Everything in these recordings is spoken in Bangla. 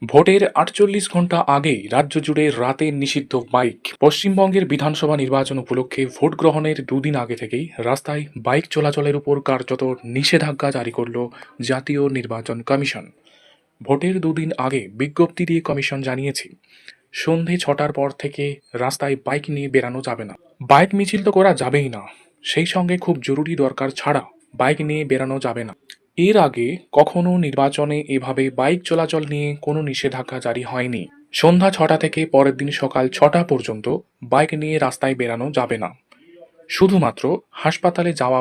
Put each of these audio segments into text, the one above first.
ভোটের ৪৮ ঘণ্টা আগেই রাজ্য জুড়ে রাতে নিষিদ্ধ বাইক। পশ্চিমবঙ্গের বিধানসভা নির্বাচন উপলক্ষে ভোট গ্রহণের দুদিন আগে থেকেই রাস্তায় বাইক চলাচলের উপর কার্যত নিষেধাজ্ঞা জারি করল জাতীয় নির্বাচন কমিশন। ভোটের দুদিন আগে বিজ্ঞপ্তি দিয়ে কমিশন জানিয়েছে, সন্ধে ৬টার পর থেকে রাস্তায় বাইক নিয়ে বেরানো যাবে না। বাইক মিছিল তো করা যাবেই না, সেই সঙ্গে খুব জরুরি দরকার ছাড়া বাইক নিয়ে বেরানো যাবে না। এর আগে কখনো নির্বাচনে এভাবে বাইক চলাচল নিয়ে কোনো নিষেধাজ্ঞা জারি হয়নি। সন্ধ্যা ৬টা থেকে পরের দিন সকাল ৬টা পর্যন্ত বাইক নিয়ে রাস্তায় বেরানো যাবে না। শুধুমাত্র হাসপাতালে যাওয়া,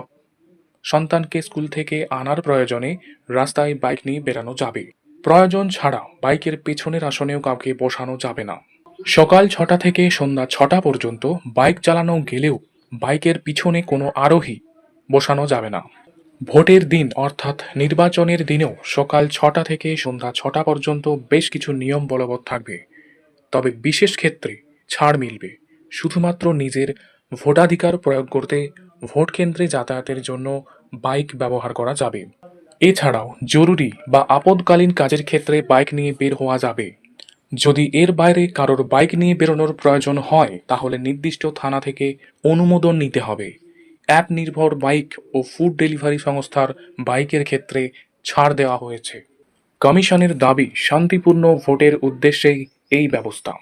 সন্তানকে স্কুল থেকে আনার প্রয়োজনে রাস্তায় বাইক নিয়ে বেরানো যাবে। প্রয়োজন ছাড়া বাইকের পেছনের আসনেও কাউকে বসানো যাবে না। সকাল ৬টা থেকে সন্ধ্যা ৬টা পর্যন্ত বাইক চালানো গেলেও বাইকের পিছনে কোনো আরোহী বসানো যাবে না। ভোটের দিন অর্থাৎ নির্বাচনের দিনেও সকাল ৬টা থেকে সন্ধ্যা ৬টা পর্যন্ত বেশ কিছু নিয়ম বলবৎ থাকবে। তবে বিশেষ ক্ষেত্রে ছাড় মিলবে। শুধুমাত্র নিজের ভোটাধিকার প্রয়োগ করতে ভোট কেন্দ্রে যাতায়াতের জন্য বাইক ব্যবহার করা যাবে। এছাড়াও জরুরি বা আপদকালীন কাজের ক্ষেত্রে বাইক নিয়ে বের হওয়া যাবে। যদি এর বাইরে কারোর বাইক নিয়ে বেরোনোর প্রয়োজন হয় তাহলে নির্দিষ্ট থানা থেকে অনুমোদন নিতে হবে। অ্যাপ নির্ভর বাইক ও ফুড ডেলিভারি সংস্থার বাইকের ক্ষেত্রে ছাড় দেওয়া হয়েছে। কমিশনের দাবি, শান্তিপূর্ণ ভোটের উদ্দেশ্যেই এই ব্যবস্থা।